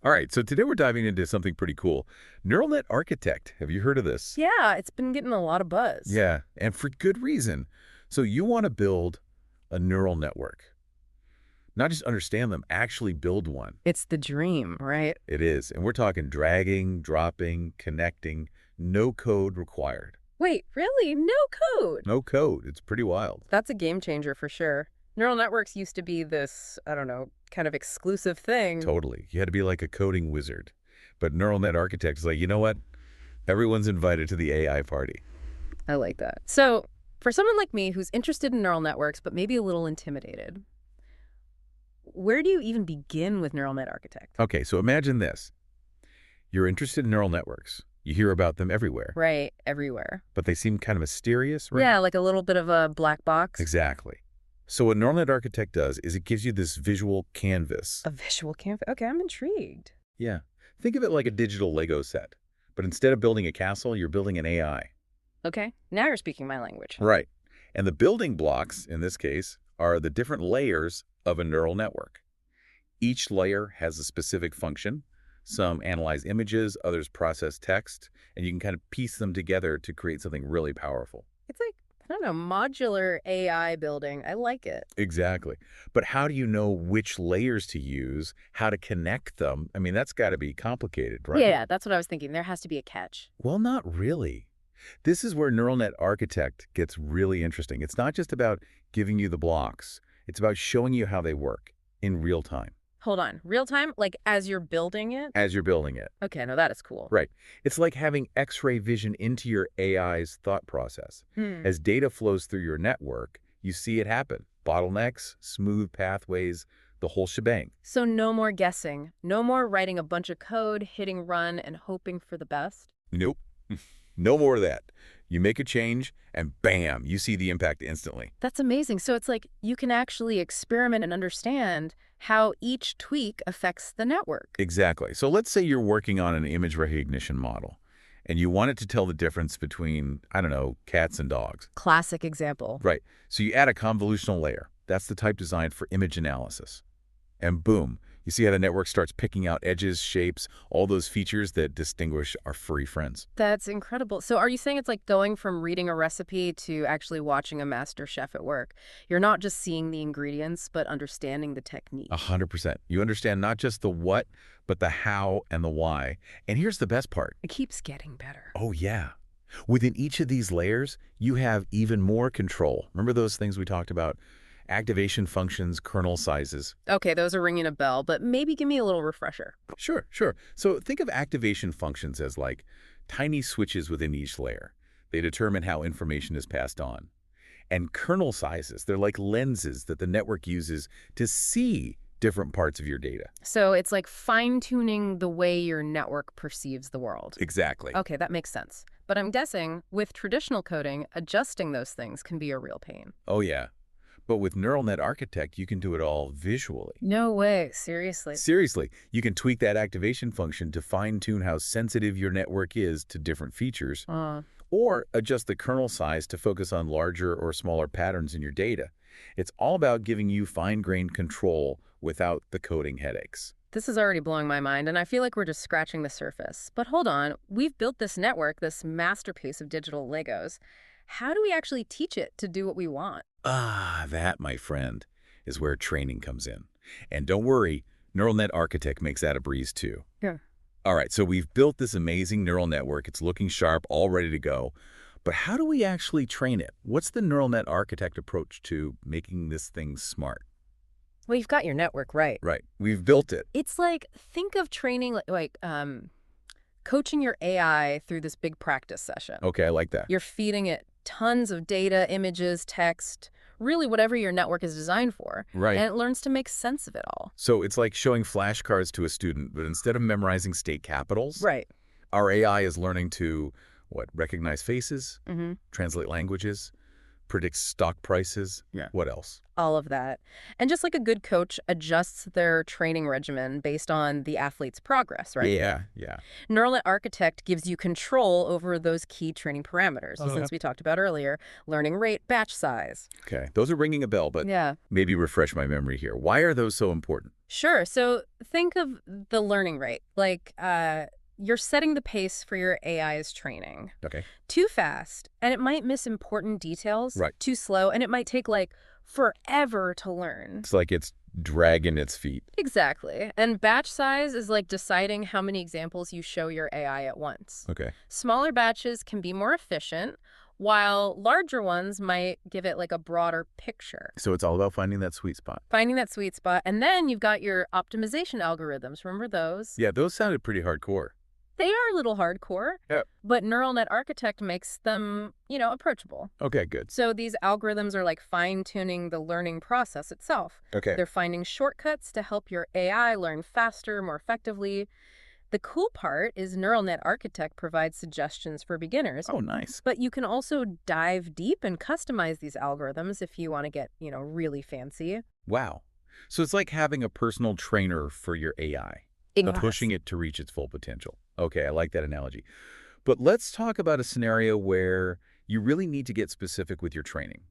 All right, so today we're diving into something pretty cool. NeuralNet Architect. Have you heard of this? Yeah, it's been getting a lot of buzz. Yeah, and for good reason. So you want to build a neural network. Not just understand them, actually build one. It's the dream, right? It is. And we're talking dragging, dropping, connecting, no code required. Wait, really? No code? No code. It's pretty wild. That's a game changer for sure. Neural networks used to be this, I don't know, kind of exclusive thing. Totally. You had to be like a coding wizard. But NeuralNet Architect is like, you know what? Everyone's invited to the AI party. I like that. So, for someone like me who's interested in neural networks but maybe a little intimidated, where do you even begin with NeuralNet Architect? Okay, so imagine this. You're interested in neural networks. You hear about them everywhere. Right, everywhere. But they seem kind of mysterious, right? Yeah, like a little bit of a black box. Exactly. So what NeuralNet Architect does is it gives you this visual canvas. A visual canvas. Okay, I'm intrigued. Yeah. Think of it like a digital Lego set. But instead of building a castle, you're building an AI. Okay, now you're speaking my language. Right. And the building blocks, in this case, are the different layers of a neural network. Each layer has a specific function. Some analyze images, others process text, and you can kind of piece them together to create something really powerful. It's like, I don't know, modular AI building. I like it. Exactly. But how do you know which layers to use, how to connect them? I mean, that's got to be complicated, right? Yeah, that's what I was thinking. There has to be a catch. Well, not really. This is where NeuralNet Architect gets really interesting. It's not just about giving you the blocks. It's about showing you how they work in real time. Hold on. Real time? Like as you're building it? As you're building it. Okay, no, that is cool. Right. It's like having X-ray vision into your AI's thought process. As data flows through your network, you see it happen. Bottlenecks, smooth pathways, the whole shebang. So no more guessing. No more writing a bunch of code, hitting run, and hoping for the best? Nope. No more of that. You make a change, and bam, you see the impact instantly. That's amazing. So it's like you can actually experiment and understand how each tweak affects the network. Exactly. So let's say you're working on an image recognition model, and you want it to tell the difference between, I don't know, cats and dogs. Classic example. Right. So you add a convolutional layer. That's the type designed for image analysis. And boom, you see how the network starts picking out edges, shapes, all those features that distinguish our furry friends. That's incredible. So are you saying it's like going from reading a recipe to actually watching a master chef at work? You're not just seeing the ingredients, but understanding the technique. 100%. You understand not just the what, but the how and the why. And here's the best part. It keeps getting better. Oh, yeah. Within each of these layers, you have even more control. Remember those things we talked about? Activation functions, kernel sizes. Okay, those are ringing a bell, but maybe give me a little refresher. Sure, sure. So think of activation functions as like tiny switches within each layer. They determine how information is passed on. And kernel sizes, they're like lenses that the network uses to see different parts of your data. So it's like fine-tuning the way your network perceives the world. Exactly. Okay, that makes sense. But I'm guessing with traditional coding, adjusting those things can be a real pain. Oh, yeah. But with NeuralNet Architect, you can do it all visually. No way, seriously. Seriously, you can tweak that activation function to fine-tune how sensitive your network is to different features, or adjust the kernel size to focus on larger or smaller patterns in your data. It's all about giving you fine-grained control without the coding headaches. This is already blowing my mind, and I feel like we're just scratching the surface. But hold on, we've built this network, this masterpiece of digital Legos. How do we actually teach it to do what we want? That, my friend, is where training comes in. And don't worry, NeuralNet Architect makes that a breeze too. Yeah. All right, so we've built this amazing neural network. It's looking sharp, all ready to go. But how do we actually train it? What's the NeuralNet Architect approach to making this thing smart? Well, you've got your network right. Right, we've built it. It's like, think of training like coaching your AI through this big practice session. Okay, I like that. You're feeding it tons of data, images, text, really whatever your network is designed for. Right. And it learns to make sense of it all. So it's like showing flashcards to a student, but instead of memorizing state capitals, Right. our AI is learning to, recognize faces, translate languages, predicts stock prices. Yeah. What else? All of that. And just like a good coach adjusts their training regimen based on the athlete's progress, right? Yeah, yeah. NeuralNet Architect gives you control over those key training parameters, Okay. since we talked about earlier, learning rate, batch size. Okay, those are ringing a bell, but Yeah. maybe refresh my memory here. Why are those so important? Sure. So think of the learning rate. Like, you're setting the pace for your AI's training. Okay. Too fast, and it might miss important details. Right. Too slow, and it might take, like, forever to learn. It's like it's dragging its feet. Exactly. And batch size is like deciding how many examples you show your AI at once. Okay. Smaller batches can be more efficient, while larger ones might give it like a broader picture. So it's all about finding that sweet spot. Finding that sweet spot. And then you've got your optimization algorithms. Remember those? Yeah, those sounded pretty hardcore. They are a little hardcore, Yep. but NeuralNet Architect makes them, approachable. Okay, good. So these algorithms are like fine-tuning the learning process itself. Okay. They're finding shortcuts to help your AI learn faster, more effectively. The cool part is NeuralNet Architect provides suggestions for beginners. Oh, nice. But you can also dive deep and customize these algorithms if you want to get, really fancy. Wow. So it's like having a personal trainer for your AI, pushing it to reach its full potential. Okay, I like that analogy. But let's talk about a scenario where you really need to get specific with your training.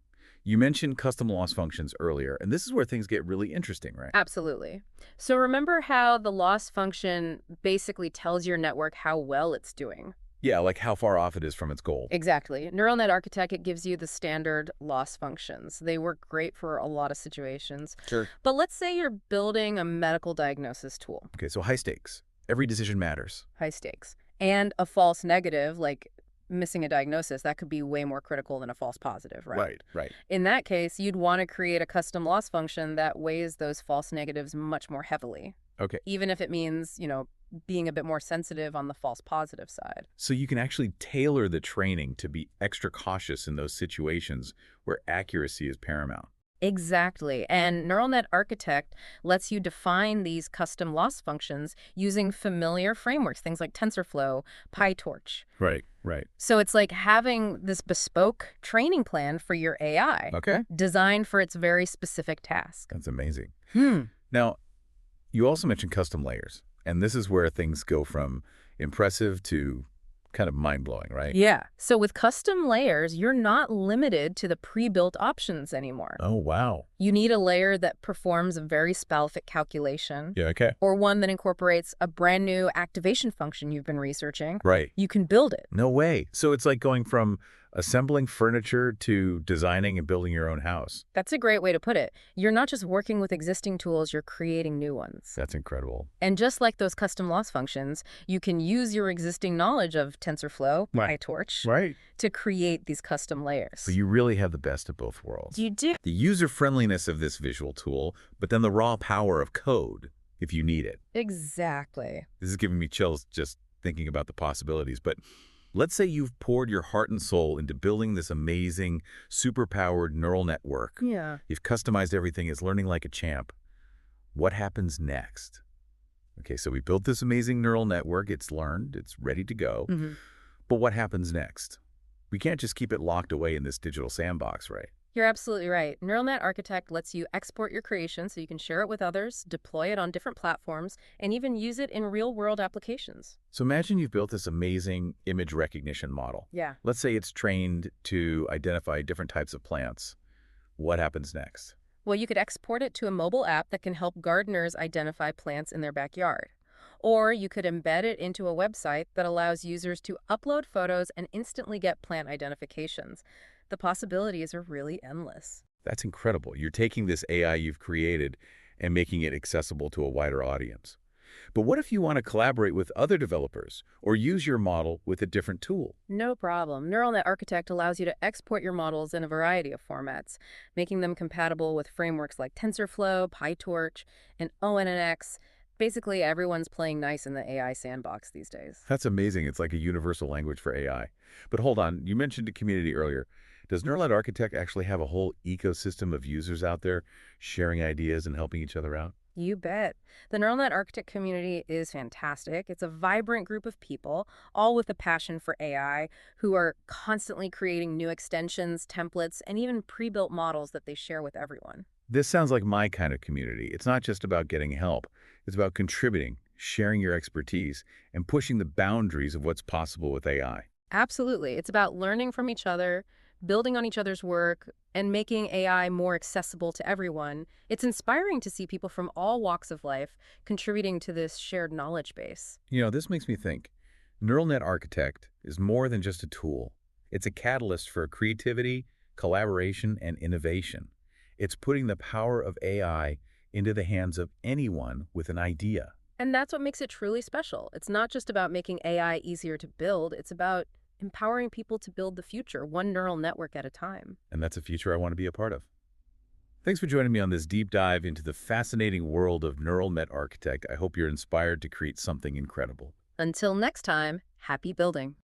You mentioned custom loss functions earlier, and this is where things get really interesting, right? Absolutely. So remember how the loss function basically tells your network how well it's doing? Yeah, like how far off it is from its goal. Exactly. NeuralNet Architect, it gives you the standard loss functions. They work great for a lot of situations. Sure. But let's say you're building a medical diagnosis tool. Okay, so high stakes. Every decision matters. High stakes. And a false negative, like missing a diagnosis, that could be way more critical than a false positive, right? Right. In that case, you'd want to create a custom loss function that weighs those false negatives much more heavily. Okay. Even if it means, being a bit more sensitive on the false positive side. So you can actually tailor the training to be extra cautious in those situations where accuracy is paramount. Exactly. And NeuralNet Architect lets you define these custom loss functions using familiar frameworks, things like TensorFlow, PyTorch. Right. So it's like having this bespoke training plan for your AI, Okay. designed for its very specific task. That's amazing. Now, you also mentioned custom layers, and this is where things go from impressive to kind of mind-blowing, right? Yeah. So with custom layers, you're not limited to the pre-built options anymore. Oh, wow. You need a layer that performs a very specific calculation. Yeah, okay. Or one that incorporates a brand new activation function you've been researching. Right. You can build it. No way. So it's like going from assembling furniture to designing and building your own house. That's a great way to put it. You're not just working with existing tools, you're creating new ones. That's incredible. And just like those custom loss functions, you can use your existing knowledge of TensorFlow, Right. PyTorch, Right. to create these custom layers. So you really have the best of both worlds. You do. The user-friendliness of this visual tool, but then the raw power of code if you need it. Exactly. This is giving me chills just thinking about the possibilities. But let's say you've poured your heart and soul into building this amazing, super-powered neural network. Yeah. You've customized everything. It's learning like a champ. What happens next? Okay, so we built this amazing neural network. It's learned. It's ready to go. But what happens next? We can't just keep it locked away in this digital sandbox, right? You're absolutely right. NeuralNet Architect lets you export your creation so you can share it with others, deploy it on different platforms, and even use it in real-world applications. So imagine you've built this amazing image recognition model. Yeah. Let's say it's trained to identify different types of plants. What happens next? Well, you could export it to a mobile app that can help gardeners identify plants in their backyard. Or you could embed it into a website that allows users to upload photos and instantly get plant identifications. The possibilities are really endless. That's incredible. You're taking this AI you've created and making it accessible to a wider audience. But what if you want to collaborate with other developers or use your model with a different tool? No problem. NeuralNet Architect allows you to export your models in a variety of formats, making them compatible with frameworks like TensorFlow, PyTorch, and ONNX. Basically, everyone's playing nice in the AI sandbox these days. That's amazing. It's like a universal language for AI. But hold on, you mentioned a community earlier. Does NeuralNet Architect actually have a whole ecosystem of users out there sharing ideas and helping each other out? You bet. The NeuralNet Architect community is fantastic. It's a vibrant group of people, all with a passion for AI, who are constantly creating new extensions, templates, and even pre-built models that they share with everyone. This sounds like my kind of community. It's not just about getting help. It's about contributing, sharing your expertise, and pushing the boundaries of what's possible with AI. Absolutely. It's about learning from each other, building on each other's work, and making AI more accessible to everyone. It's inspiring to see people from all walks of life contributing to this shared knowledge base. This makes me think. NeuralNet Architect is more than just a tool. It's a catalyst for creativity, collaboration, and innovation. It's putting the power of AI into the hands of anyone with an idea. And that's what makes it truly special. It's not just about making AI easier to build, it's about empowering people to build the future, one neural network at a time. And that's a future I want to be a part of. Thanks for joining me on this deep dive into the fascinating world of NeuralNet Architect. I hope you're inspired to create something incredible. Until next time, happy building.